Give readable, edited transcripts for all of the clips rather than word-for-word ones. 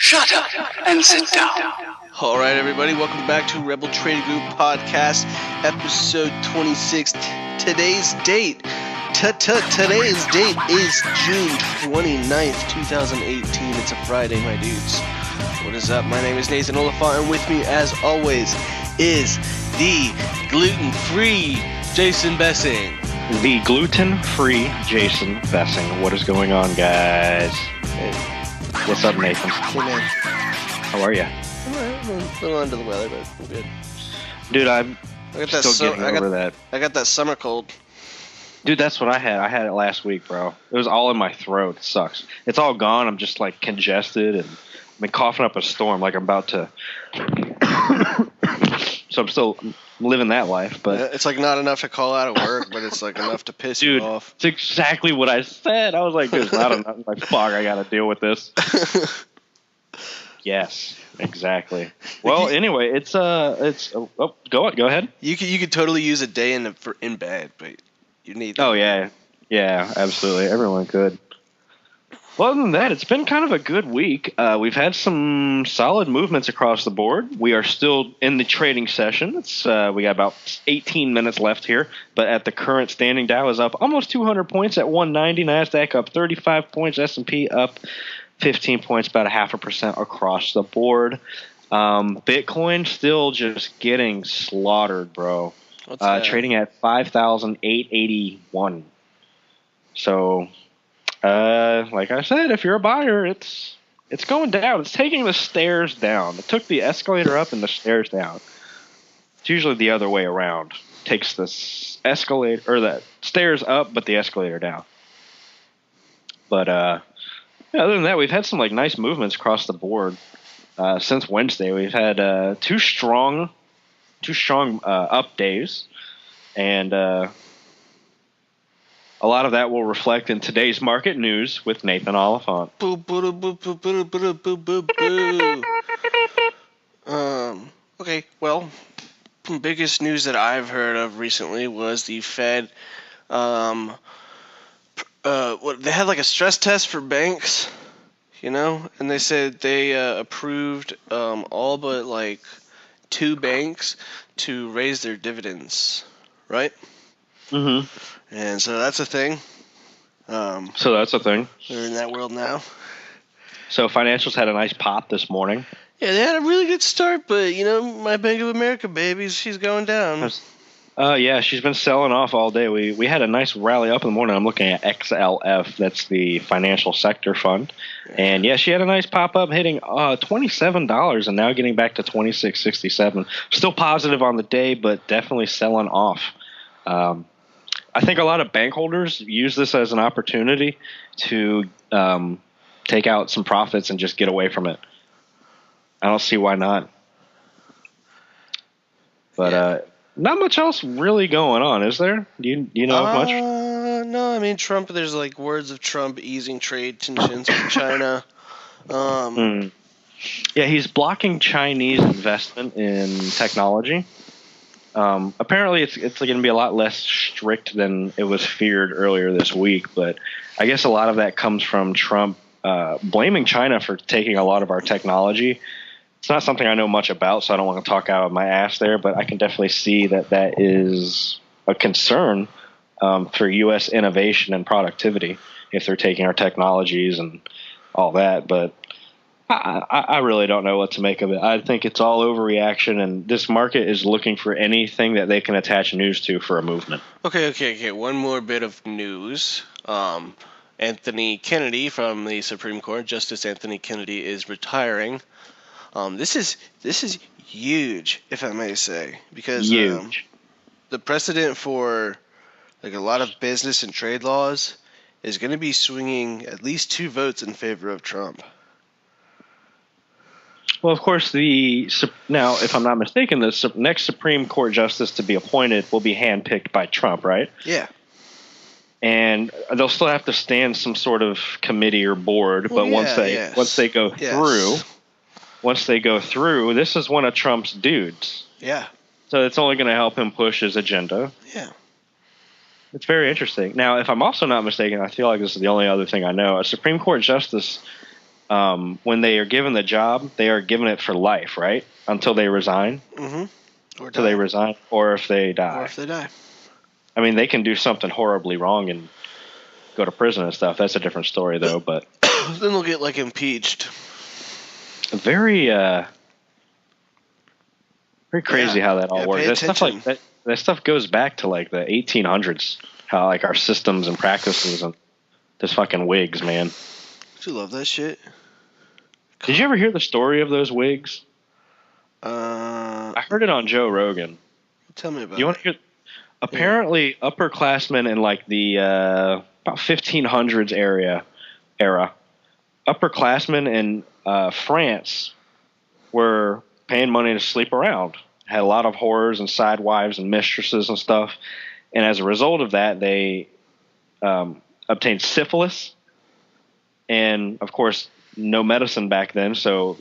Shut up and sit down. All right, everybody, welcome back to Rebel Trading Group Podcast, episode 26. Today's date is June 29th, 2018. It's a Friday, my dudes. What is up? My name is Nathan Oliphant, and with me, as always, is the gluten-free Jason Bessing. The gluten-free Jason Bessing. What is going on, guys? Hey. What's up, Nathan? Hey, man. How are you? I'm a little under the weather, but I'm good. Dude, I'm I got still getting over that. I got that summer cold. Dude, that's what I had. I had it last week, bro. It was all in my throat. It sucks. It's all gone. I'm just, like, congested, and I've been coughing up a storm like I'm about to... So I'm still living that life, but... Yeah, it's, like, not enough to call out of work, but it's, like, enough to piss dude, you off. It's exactly what I said. I was like, there's not enough. Like, fuck, I gotta deal with this. Yes, exactly. Well, anyway, it's go ahead. You could totally use a day in bed, but you need. Oh yeah, absolutely. Everyone could. Well, other than that, it's been kind of a good week. We've had some solid movements across the board. We are still in the trading session. We got about 18 minutes left here, but at the current standing, Dow is up almost 200 points at 190. Nasdaq up 35 points. S&P up 15 points, about 0.5% across the board. Bitcoin still just getting slaughtered, bro. Trading at 5,881. So, like I said, if you're a buyer, it's going down. It's taking the stairs down. It took the escalator up and the stairs down. It's usually the other way around. Takes the escalator or the stairs up, but the escalator down. But other than that, we've had some like nice movements across the board since Wednesday. We've had two strong up days, and a lot of that will reflect in today's market news with Nathan Oliphant. Boo, boo, boo, boo, boo, boo, boo, boo, boo. Okay, well, biggest news that I've heard of recently was the Fed. They had like a stress test for banks, and they said they approved all but like 2 banks to raise their dividends, right? Mm-hmm. And so that's a thing. They're in that world now. So financials had a nice pop this morning. Yeah, they had a really good start, but my Bank of America baby, she's going down. Yeah, she's been selling off all day. We had a nice rally up in the morning. I'm looking at XLF. That's the financial sector fund. And yeah, she had a nice pop up hitting $27 and now getting back to $26.67. Still positive on the day, but definitely selling off. I think a lot of bank holders use this as an opportunity to take out some profits and just get away from it. I don't see why not. But not much else really going on, is there? Do you know much? No, I mean Trump. There's like words of Trump easing trade tensions with China. Yeah, he's blocking Chinese investment in technology. Apparently, it's going to be a lot less strict than it was feared earlier this week. But I guess a lot of that comes from Trump blaming China for taking a lot of our technology. It's not something I know much about, so I don't want to talk out of my ass there, but I can definitely see that is a concern for U.S. innovation and productivity if they're taking our technologies and all that. But I really don't know what to make of it. I think it's all overreaction, and this market is looking for anything that they can attach news to for a movement. Okay. One more bit of news. Anthony Kennedy from the Supreme Court, Justice Anthony Kennedy, is retiring. This is huge, if I may say, because the precedent for like a lot of business and trade laws is going to be swinging at least 2 votes in favor of Trump. Well, of course, now, if I'm not mistaken, the next Supreme Court justice to be appointed will be handpicked by Trump, right? Yeah. And they'll still have to stand some sort of committee or board, but once they go through, this is one of Trump's dudes. Yeah. So it's only going to help him push his agenda. Yeah. It's very interesting. Now, if I'm also not mistaken, I feel like this is the only other thing I know. A Supreme Court justice when they are given the job, they are given it for life, right? Until they resign. Mm-hmm. Or Until they resign, or if they die. Or if they die. I mean, they can do something horribly wrong and go to prison and stuff. That's a different story, though. But then they'll get like impeached. Very crazy how that all works. That stuff like that stuff goes back to like the 1800s. How like our systems and practices and this fucking wigs, man. I love that shit. Did you ever hear the story of those wigs? I heard it on Joe Rogan. Tell me about it. You want to hear? Apparently, upperclassmen in like the about 1500s era, upperclassmen in France were paying money to sleep around. Had a lot of whores and side wives and mistresses and stuff. And as a result of that, they obtained syphilis. And, of course, no medicine back then, so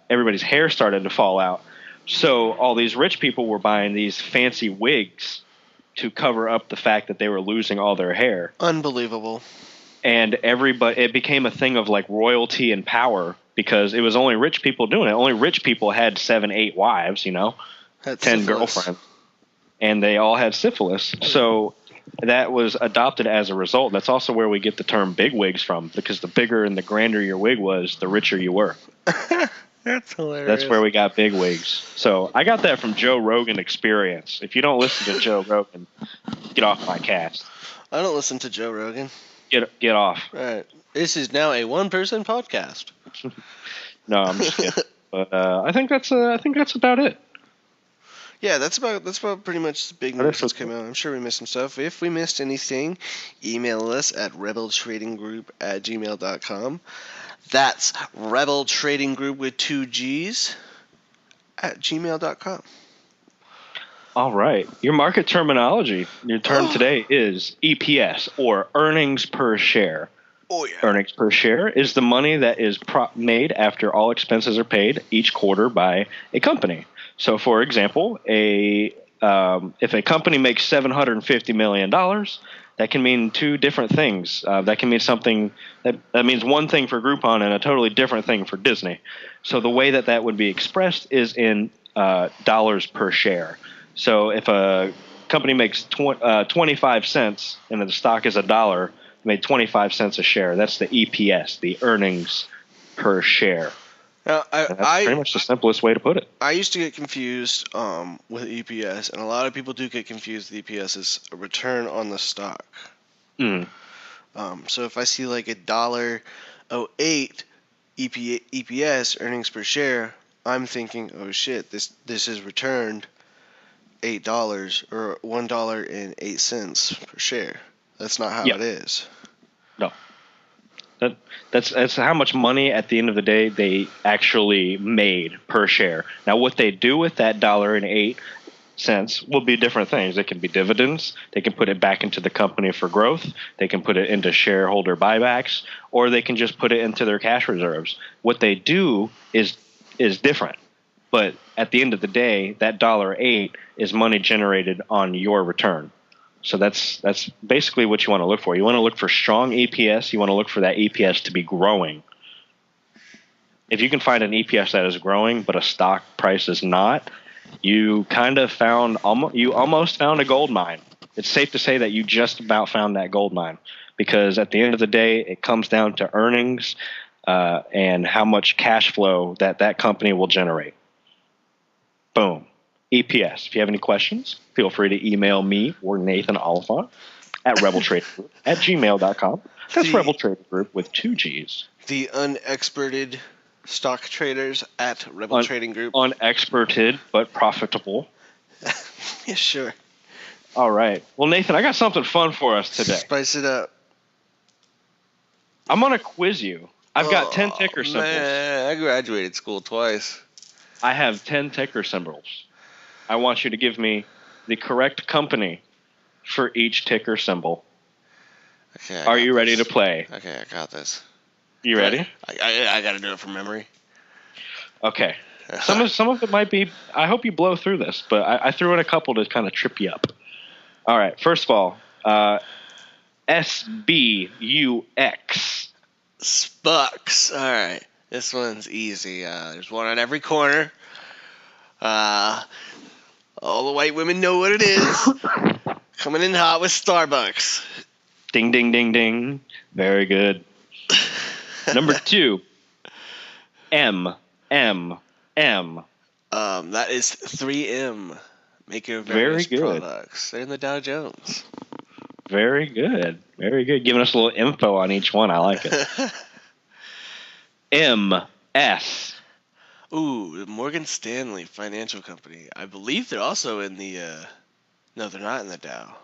everybody's hair started to fall out. So all these rich people were buying these fancy wigs to cover up the fact that they were losing all their hair. Unbelievable. And it became a thing of like royalty and power because it was only rich people doing it. Only rich people had 7, 8 wives, 10 girlfriends. And they all had syphilis. So that was adopted as a result. That's also where we get the term bigwigs from, because the bigger and the grander your wig was, the richer you were. That's hilarious. That's where we got bigwigs. So I got that from Joe Rogan Experience. If you don't listen to Joe Rogan, get off my cast. I don't listen to Joe Rogan. Get off. All right. This is now a one-person podcast. No, I'm just kidding. But I think that's about it. Yeah, that's about pretty much the big news that's come out. I'm sure we missed some stuff. If we missed anything, email us at rebeltradinggroup@gmail.com. That's Rebel Trading Group with 2 G's @gmail.com. All right. Your market terminology, your term today is EPS, or earnings per share. Oh, yeah. Earnings per share is the money that is made after all expenses are paid each quarter by a company. So, for example, if a company makes $750 million, that can mean 2 different things. That can mean something that means one thing for Groupon and a totally different thing for Disney. So the way that would be expressed is in dollars per share. So if a company makes 25 cents and the stock is $1, it made 25 cents a share. That's the EPS, the earnings per share. Now, that's pretty much the simplest way to put it. I used to get confused with EPS, and a lot of people do get confused with EPS as a return on the stock. Mm. So if I see like $1.08 EPS, earnings per share, I'm thinking, oh shit, this is returned $8 or $1.08 per share. That's not how it is. No. That's how much money at the end of the day they actually made per share. Now, what they do with that $1.08 will be different things. They can be dividends. They can put it back into the company for growth. They can put it into shareholder buybacks, or they can just put it into their cash reserves. What they do is different. But at the end of the day, that $1.08 is money generated on your return. So that's basically what you want to look for. You want to look for strong EPS. You want to look for that EPS to be growing. If you can find an EPS that is growing, but a stock price is not, you almost found a gold mine. It's safe to say that you just about found that gold mine, because at the end of the day, it comes down to earnings and how much cash flow that company will generate. Boom. EPS. If you have any questions, feel free to email me or Nathan Oliphant at rebeltradinggroup@gmail.com. That's Rebel Trading Group with 2 G's. The unexperted stock traders at Rebel Trading Group. Unexperted, but profitable. Yeah, sure. All right. Well, Nathan, I got something fun for us today. Spice it up. I'm going to quiz you. I've got 10 ticker symbols. Man, I graduated school twice. I have 10 ticker symbols. I want you to give me the correct company for each ticker symbol. Okay. Are you ready to play? Okay, I got this. You ready? I got to do it from memory. Okay. Some of it might be. I hope you blow through this, but I threw in a couple to kind of trip you up. All right. First of all, SBUX. SBUX. All right. This one's easy. There's one on every corner. All the white women know what it is. Coming in hot with Starbucks. Ding, ding, ding, ding. Very good. Number 2. M. That is 3M. Maker of Very various good. products. They're in the Dow Jones. Very good. Very good. Giving us a little info on each one. I like it. MS. Ooh, the Morgan Stanley Financial Company. I believe they're also in the... No, they're not in the Dow.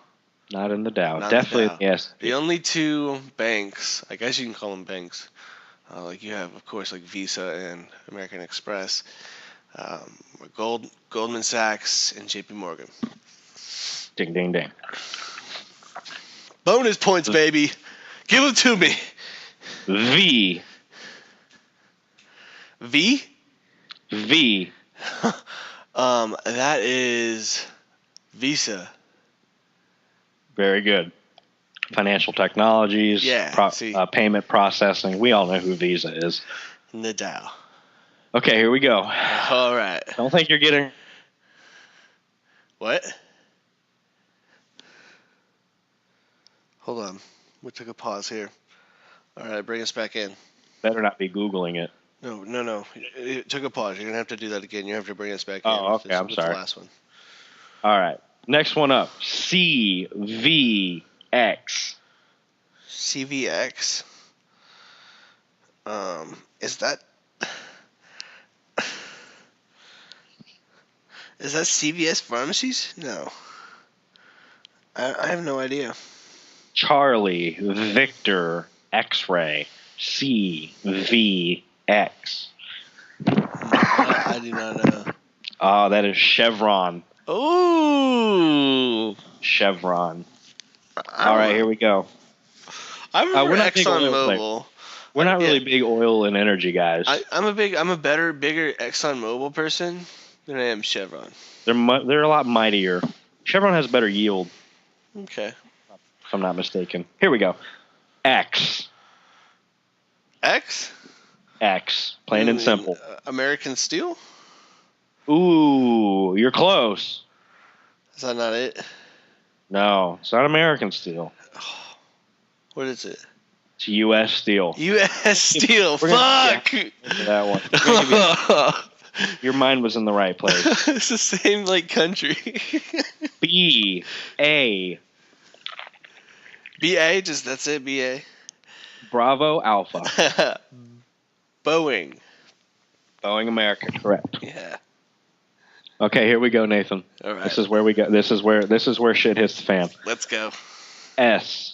Not in the Dow. Not Definitely, the Dow. yes. The only two banks, I guess you can call them banks, like you have, of course, like Visa and American Express, Goldman Sachs and JP Morgan. Ding, ding, ding. Bonus points, baby. Give them to me. V. V? V. That is Visa. Very good. Financial technologies, Yeah, payment processing. We all know who Visa is. In the Dow. Okay, here we go. All right. Don't think you're getting... What? Hold on. We took a pause here. All right, bring us back in. Better not be Googling it. No. It took a pause. You're going to have to do that again. You have to bring us back in. Oh, okay. I'm sorry. The last one. All right. Next one up. CVX. CVX. Is that CVS Pharmacies? No. I have no idea. Charlie Victor X-ray CVX. I do not know. Oh, that is Chevron. Ooh. Chevron. All right, here we go. I remember we're not big oil ExxonMobil. We're not really big oil and energy guys. I'm a bigger ExxonMobil person than I am Chevron. They're a lot mightier. Chevron has better yield, Okay. if I'm not mistaken. Here we go. X. X? Plain and simple. American Steel? Ooh, you're close. Is that not it? No, it's not American Steel. What is it? It's U.S. Steel. U.S. Steel. We're gonna- Fuck! That one. Your mind was in the right place. It's the same, country. B.A. B.A.? That's it, B.A.? Bravo Alpha. Boeing. Boeing America, correct. Yeah. Okay, here we go, Nathan. All right. This is where we go. This is where shit hits the fan. Let's go. SHLD.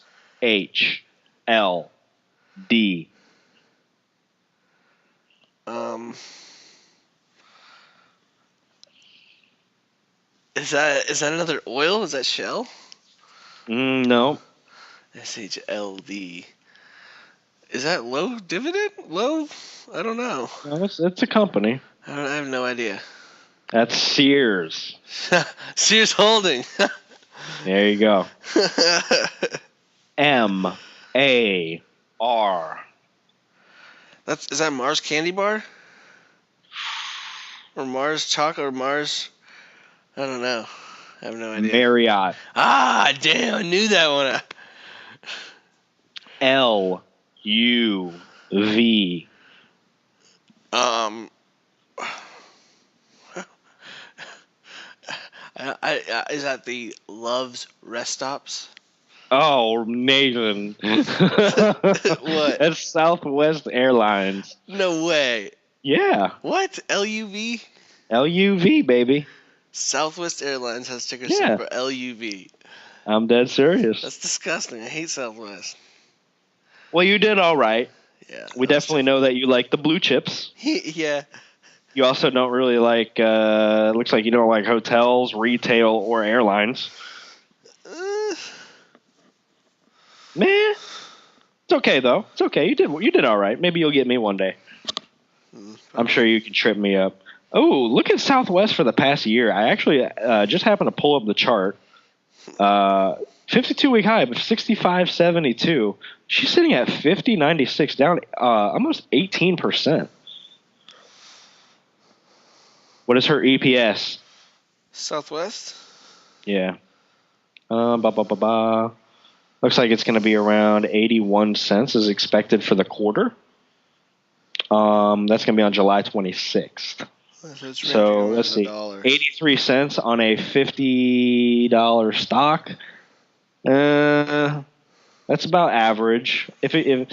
Is that another oil? Is that Shell? No. SHLD. Is that low dividend? Low? I don't know. No, it's a company. I have no idea. That's Sears. Sears Holding. There you go. MAR. Is that Mars Candy Bar? Or Mars Chocolate or Mars? I don't know. I have no idea. Marriott. Ah, damn! I knew that one. LUV. Is that the Love's Rest Stops? Oh, Nathan. What? That's Southwest Airlines. No way. Yeah. What? LUV? LUV, baby. Southwest Airlines has ticker Yeah. symbol LUV. I'm dead serious. That's disgusting. I hate Southwest. Well, you did all right. Yeah. We definitely know that you like the blue chips. Yeah. You also don't really like, looks like you don't like hotels, retail, or airlines. Meh. It's okay, though. It's okay. You did all right. Maybe you'll get me one day. I'm sure you can trip me up. Oh, look at Southwest for the past year. I actually just happened to pull up the chart. 52-week high of 65.72. She's sitting at 50.96, down almost 18%. What is her EPS? Southwest? Yeah. Looks like it's going to be around 81 cents as expected for the quarter. That's going to be on July 26th. So let's see, $0.83 on a $50 stock. That's about average. I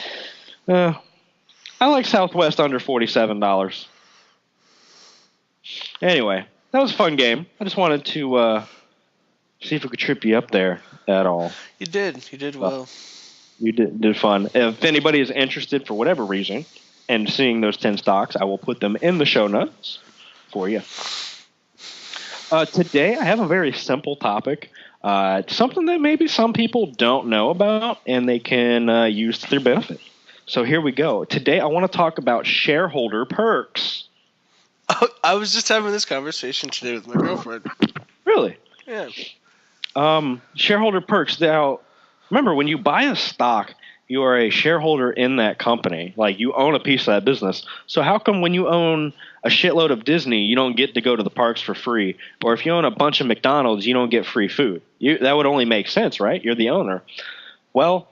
like Southwest under $47. Anyway, that was a fun game. I just wanted to see if we could trip you up there at all. You did. You did well. You did fun. If anybody is interested for whatever reason in seeing those 10 stocks, I will put them in the show notes for you. Today, I have a very simple topic, something that maybe some people don't know about and they can use to their benefit. So here we go. Today, I want to talk about shareholder perks. Oh, I was just having this conversation today with my girlfriend. Really? Yeah. Shareholder perks. Now, remember, when you buy a stock, you are a shareholder in that company. Like, you own a piece of that business. So how come when you own a shitload of Disney, you don't get to go to the parks for free? Or if you own a bunch of McDonald's, you don't get free food? That would only make sense, right? You're the owner. Well,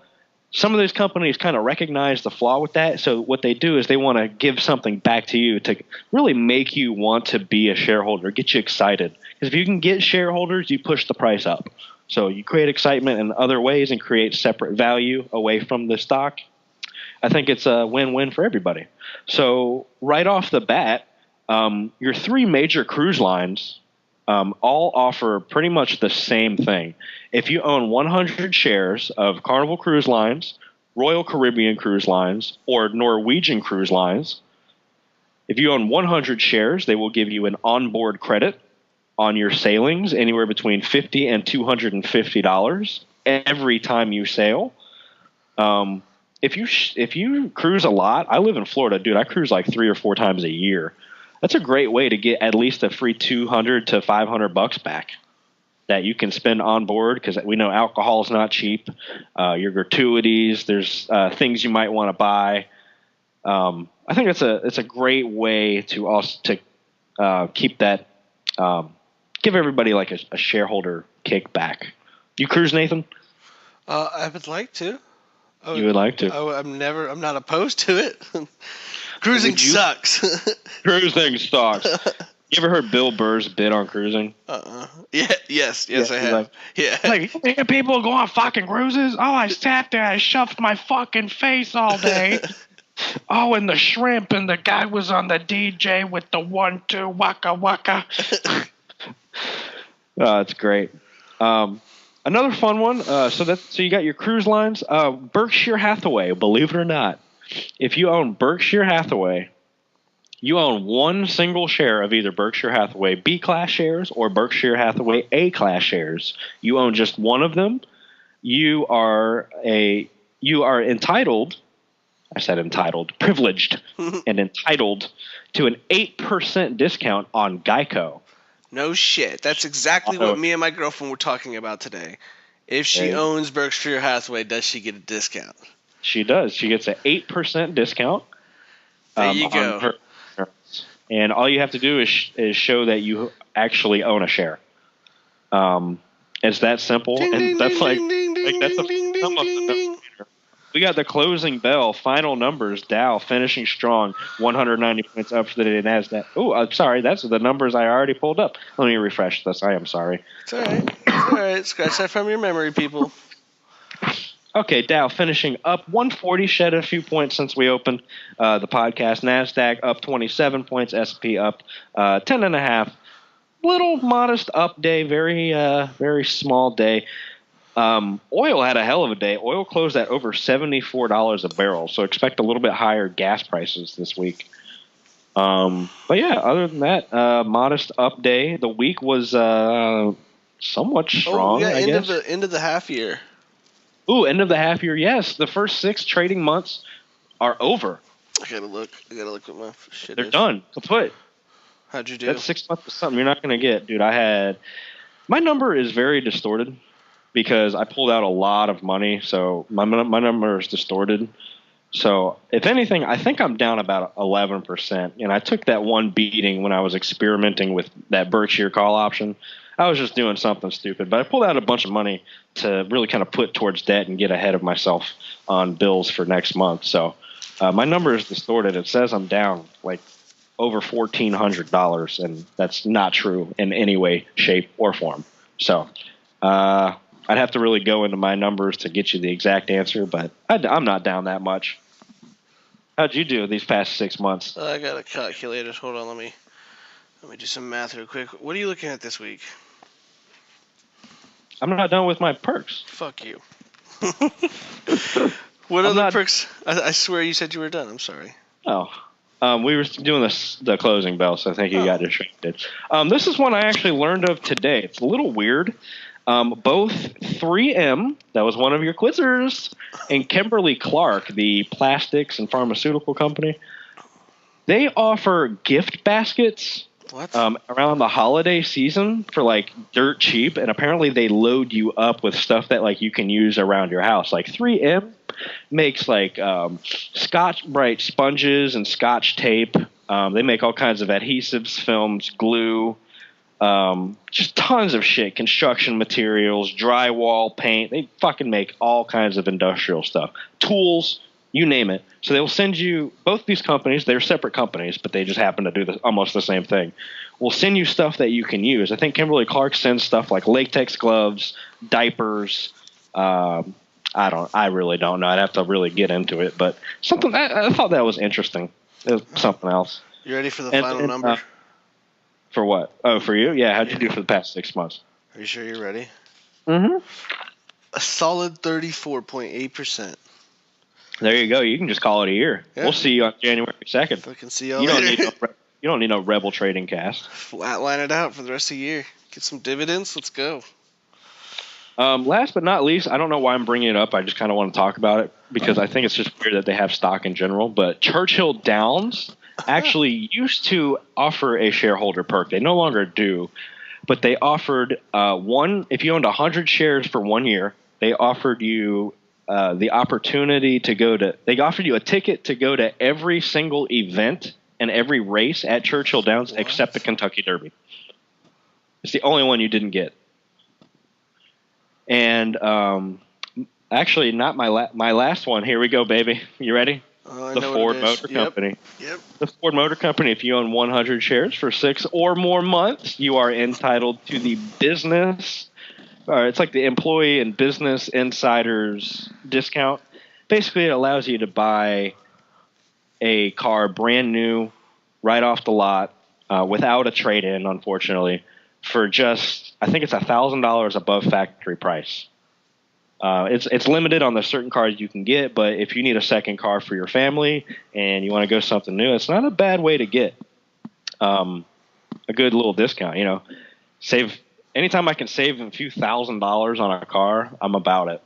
some of those companies kind of recognize the flaw with that. So what they do is they want to give something back to you to really make you want to be a shareholder, get you excited. Because if you can get shareholders, you push the price up. So you create excitement in other ways and create separate value away from the stock. I think it's a win-win for everybody. So right off the bat, your three major cruise lines all offer pretty much the same thing. If you own 100 shares of Carnival Cruise Lines, Royal Caribbean Cruise Lines, or Norwegian Cruise Lines, if you own 100 shares, they will give you an onboard credit on your sailings, anywhere between $50 and $250 every time you sail. If you cruise a lot, I live in Florida, dude. I cruise like 3 or 4 times a year. That's a great way to get at least a free $200 to $500 back that you can spend on board, because we know alcohol is not cheap. Your gratuities, there's things you might want to buy. I think it's a great way to also keep that. Give everybody like a shareholder kickback. You cruise, Nathan? I would like to. You would like to? I'm not opposed to it. Cruising sucks. Cruising sucks. You ever heard Bill Burr's bit on cruising? Yeah. Yes, I have. Like, yeah. Like, you think people go on fucking cruises? Oh, I sat there, I shoved my fucking face all day. Oh, and the shrimp, and the guy was on the DJ with the 1-2 waka waka. Oh, that's great. Another fun one. So you got your cruise lines. Berkshire Hathaway, believe it or not, if you own Berkshire Hathaway, you own one single share of either Berkshire Hathaway B-class shares or Berkshire Hathaway A-class shares. You own just one of them. You are entitled. I said entitled, privileged, and entitled to an 8% discount on Geico. No shit. That's exactly what me and my girlfriend were talking about today. If she owns Berkshire Hathaway, does she get a discount? She does. She gets an 8% discount. There you go. And all you have to do is show that you actually own a share. It's that simple. Ding, and ding, that's ding, ding, ding, that's ding, ding, ding, ding. We got the closing bell, final numbers. Dow finishing strong, 190 points up for the day. NASDAQ. Oh, I'm sorry. That's the numbers I already pulled up. Let me refresh this. I am sorry. It's all right. It's all right. Scratch that from your memory, people. Okay, Dow finishing up 140, shed a few points since we opened the podcast. NASDAQ up 27 points. S&P up 10.5. Little modest up day. Very small day. Oil had a hell of a day. Oil closed at over $74 a barrel, so expect a little bit higher gas prices this week. But yeah, other than that, modest up day. The week was somewhat strong. Oh, yeah, I guess. End of the half year. Ooh, end of the half year. Yes, the first 6 trading months are over. I gotta look what my shit They're is. done. Kaput. How'd you do? That's 6 months of something you're not going to get, dude. My number is very distorted because I pulled out a lot of money, so my number is distorted. So if anything, I think I'm down about 11%. And I took that one beating when I was experimenting with that Berkshire call option. I was just doing something stupid, but I pulled out a bunch of money to really kind of put towards debt and get ahead of myself on bills for next month. So my number is distorted. It says I'm down like over $1,400, and that's not true in any way, shape, or form. So I'd have to really go into my numbers to get you the exact answer, but I'm not down that much. How'd you do these past 6 months? I got a calculator. Hold on, let me do some math real quick. What are you looking at this week? I'm not done with my perks. Fuck you. What other perks? I swear you said you were done. I'm sorry. Oh. We were doing the closing bell, so I think you got distracted. This is one I actually learned of today. It's a little weird. Both 3M, that was one of your quizzers, and Kimberley Clark, the plastics and pharmaceutical company, they offer gift baskets around the holiday season for like dirt cheap, and apparently they load you up with stuff that like you can use around your house. Like 3M makes like Scotch-Brite sponges and Scotch tape. They make all kinds of adhesives, films, glue, just tons of shit, construction materials, drywall, paint. They fucking make all kinds of industrial stuff, tools, you name it. So they will send you, both these companies, they're separate companies, but they just happen to do almost the same thing, will send you stuff that you can use. I think Kimberly Clark sends stuff like latex gloves, diapers. I really don't know. I'd have to really get into it, but something I thought that was interesting. It was something else. You ready for the final number? For what? Oh, for you? Yeah. How'd you do for the past 6 months? Are you sure you're ready? Mm-hmm. A solid 34.8%. There you go. You can just call it a year. Yeah. We'll see you on January 2nd. Fucking see y'all later. You don't need no Rebel Trading Cast. Flatline it out for the rest of the year. Get some dividends. Let's go. Last but not least, I don't know why I'm bringing it up. I just kind of want to talk about it because I think it's just weird that they have stock in general. But Churchill Downs actually used to offer a shareholder perk. They no longer do. But they offered if you owned 100 shares for 1 year, they offered you the opportunity to they offered you a ticket to go to every single event and every race at Churchill Downs except the Kentucky Derby. It's the only one you didn't get. And actually, not my last one. Here we go, baby. You ready? The Ford Motor Company. Yep. The Ford Motor Company, if you own 100 shares for 6 or more months, you are entitled to the business. It's like the employee and business insiders discount. Basically, it allows you to buy a car brand new, right off the lot, without a trade-in, unfortunately, for just, I think it's $1,000 above factory price. It's limited on the certain cars you can get, but if you need a second car for your family and you want to go something new, it's not a bad way to get a good little discount. You know, anytime I can save a few $1,000s on a car, I'm about it.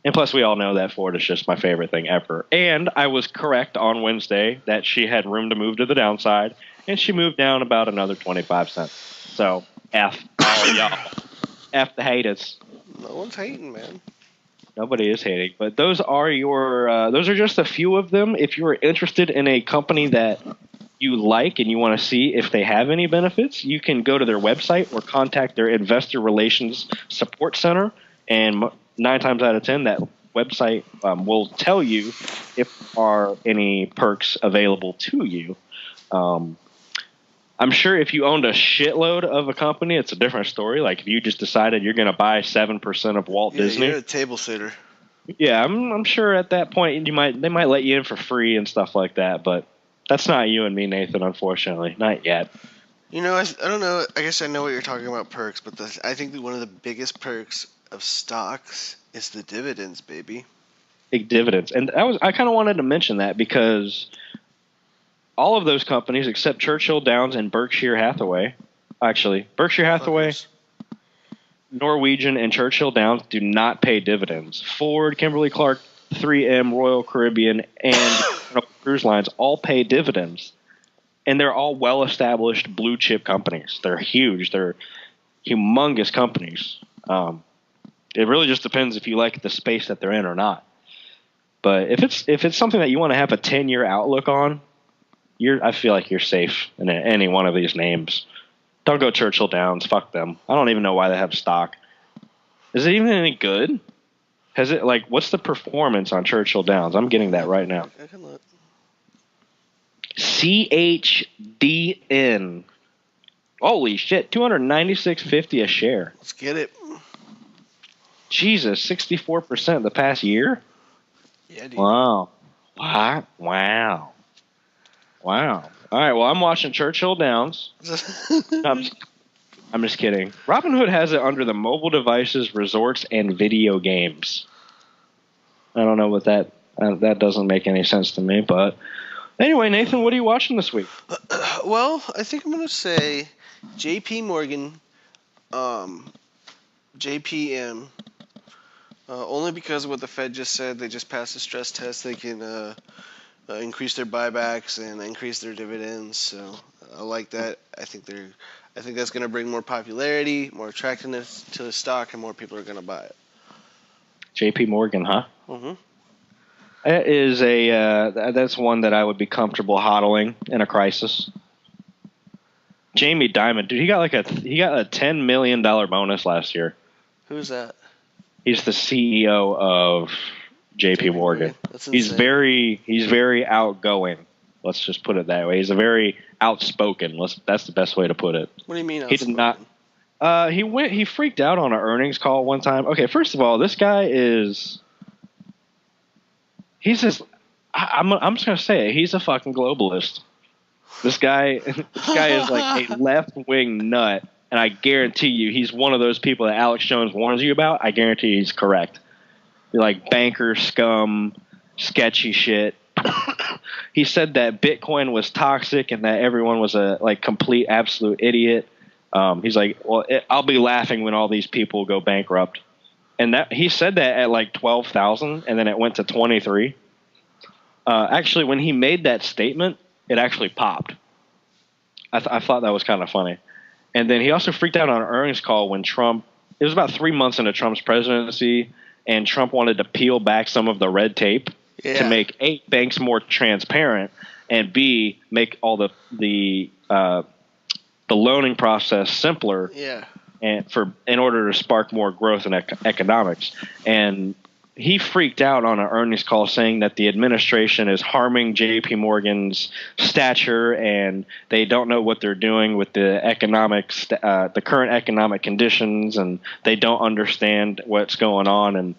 And plus, we all know that Ford is just my favorite thing ever. And I was correct on Wednesday that she had room to move to the downside, and she moved down about another 25 cents. So, F all y'all. F the haters. No one's hating, man. Nobody is hating. But those are those are just a few of them. If you're interested in a company that you like and you want to see if they have any benefits, you can go to their website or contact their investor relations support center. And 9 times out of 10, that website will tell you if there are any perks available to you. I'm sure if you owned a shitload of a company, it's a different story. Like if you just decided you're going to buy 7% of Walt Disney. You're a table sitter. Yeah, I'm sure at that point they might let you in for free and stuff like that. But that's not you and me, Nathan, unfortunately. Not yet. You know, I don't know. I guess I know what you're talking about perks, but I think that one of the biggest perks of stocks is the dividends, baby. Big dividends. And I kind of wanted to mention that because all of those companies except Churchill Downs and Berkshire Hathaway, actually, Berkshire Hathaway, Norwegian, and Churchill Downs do not pay dividends. Ford, Kimberly Clark, 3M, Royal Caribbean, and cruise lines all pay dividends. And they're all well-established blue-chip companies. They're huge. They're humongous companies. It really just depends if you like the space that they're in or not. But if it's something that you want to have a 10-year outlook on, I feel like you're safe in any one of these names. Don't go Churchill Downs. Fuck them. I don't even know why they have stock. Is it even any good? Has it what's the performance on Churchill Downs? I'm getting that right now. I can look. CHDN. Holy shit, $296.50 a share. Let's get it. Jesus, 64% the past year? Yeah, dude. Wow. Wow. All right, well, I'm watching Churchill Downs. I'm just kidding. Robinhood has it under the mobile devices, resorts, and video games. I don't know what that doesn't make any sense to me, but anyway, Nathan, what are you watching this week? Well, I think I'm going to say JP Morgan, JPM, only because of what the Fed just said. They just passed a stress test. They can increase their buybacks and increase their dividends. So I like that. I think that's going to bring more popularity, more attractiveness to the stock, and more people are going to buy it. JP Morgan, huh? Mm-hmm. That is that's one that I would be comfortable hodling in a crisis. Jamie Dimon, dude, he got a $10 million bonus last year. Who's that? He's the CEO of JP Morgan. That's insane. He's very outgoing. Let's just put it that way. He's a very outspoken. That's the best way to put it. What do you mean outspoken? He did not. He freaked out on an earnings call one time. Okay, first of all, this guy is. He's just. I'm just gonna say it. He's a fucking globalist. This guy is like a left-wing nut, and I guarantee you, he's one of those people that Alex Jones warns you about. I guarantee you he's correct. You're like banker scum, sketchy shit. He said that Bitcoin was toxic and that everyone was a complete absolute idiot. He's like, well, I'll be laughing when all these people go bankrupt. And that he said that at 12,000, and then it went to 23. Actually, when he made that statement, it actually popped. I thought that was kind of funny. And then he also freaked out on an earnings call when Trump. It was about 3 months into Trump's presidency, and Trump wanted to peel back some of the red tape to make A, banks more transparent, and B, make all the loaning process simpler. Yeah. And in order to spark more growth in economics. And he freaked out on an earnings call saying that the administration is harming JP Morgan's stature and they don't know what they're doing with the the current economic conditions, and they don't understand what's going on, and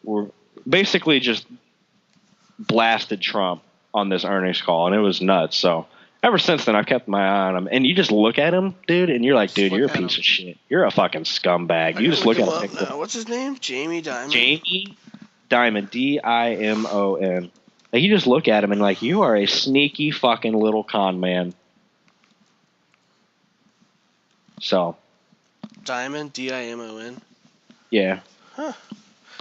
we're basically just blasted Trump on this earnings call, and it was nuts. So ever since then, I've kept my eye on him. And you just look at him, dude, and you're like, dude, you're a piece of shit. You're a fucking scumbag. You just look at him. What's his name? Jamie Dimon. Jamie Dimon, Dimon. Like, you just look at him and you are a sneaky fucking little con man. So. Dimon, Dimon. Yeah. Huh.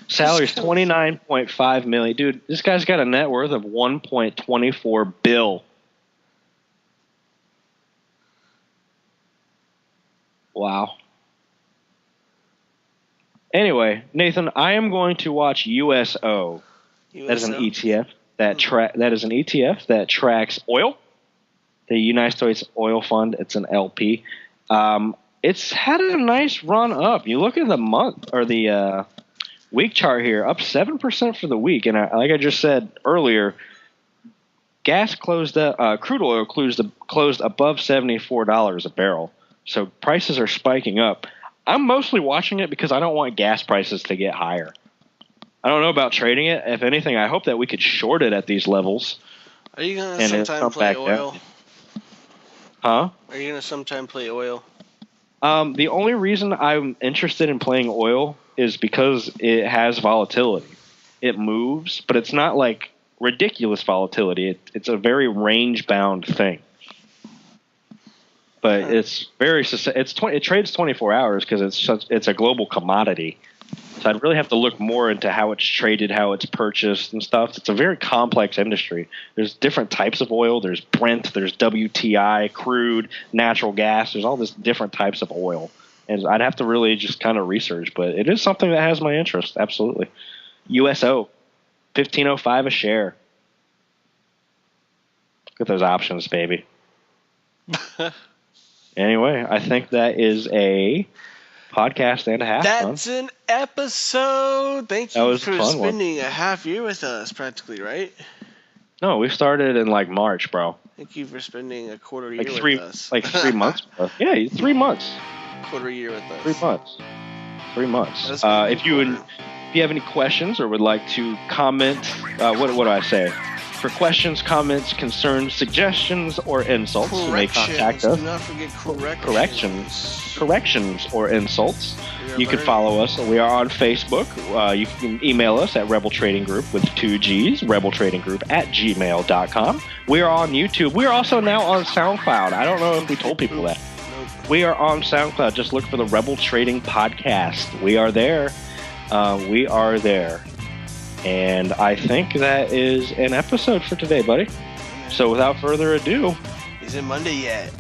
Salary's $29.5 million. Dude, this guy's got a net worth of $1.24 billion. Wow. Anyway, Nathan, I am going to watch USO. That is an ETF that is an ETF that tracks oil. The United States Oil Fund. It's an LP. It's had a nice run up. You look at the month or the week chart here, up 7% for the week. And like I just said earlier, crude oil closed above $74 a barrel. So prices are spiking up. I'm mostly watching it because I don't want gas prices to get higher. I don't know about trading it. If anything, I hope that we could short it at these levels. Are you going to sometime play oil? Huh? Are you going to sometime play oil? The only reason I'm interested in playing oil is because it has volatility. It moves, but it's not like ridiculous volatility. It's a very range-bound thing. But it trades 24 hours because it's a global commodity. So I'd really have to look more into how it's traded, how it's purchased and stuff. It's a very complex industry. There's different types of oil. There's Brent, there's WTI, crude, natural gas. There's all these different types of oil. And I'd have to really just kind of research. But it is something that has my interest, absolutely. USO. $15.05 a share. Look at those options, baby. Anyway, I think that is a podcast and a half. That's an episode. Thank That you was a for fun spending a half year with us, practically, right? No, we started in like March, bro. Thank you for spending a quarter Like year with us. Like 3 months, bro. Yeah, 3 months. Quarter year with us. 3 months. 3 months. That's If you have any questions or would like to comment, what do I say? For questions, comments, concerns, suggestions, or insults, you may contact us. Do not forget Corrections or insults. You can follow us. We are on Facebook. You can email us at Rebel Trading Group with 2 G's, rebeltradinggroup@gmail.com. We are on YouTube. We are also now on SoundCloud. I don't know if we told people that. We are on SoundCloud. Just look for the Rebel Trading Podcast. We are there. And I think that is an episode for today, buddy. So without further ado... Is it Monday yet?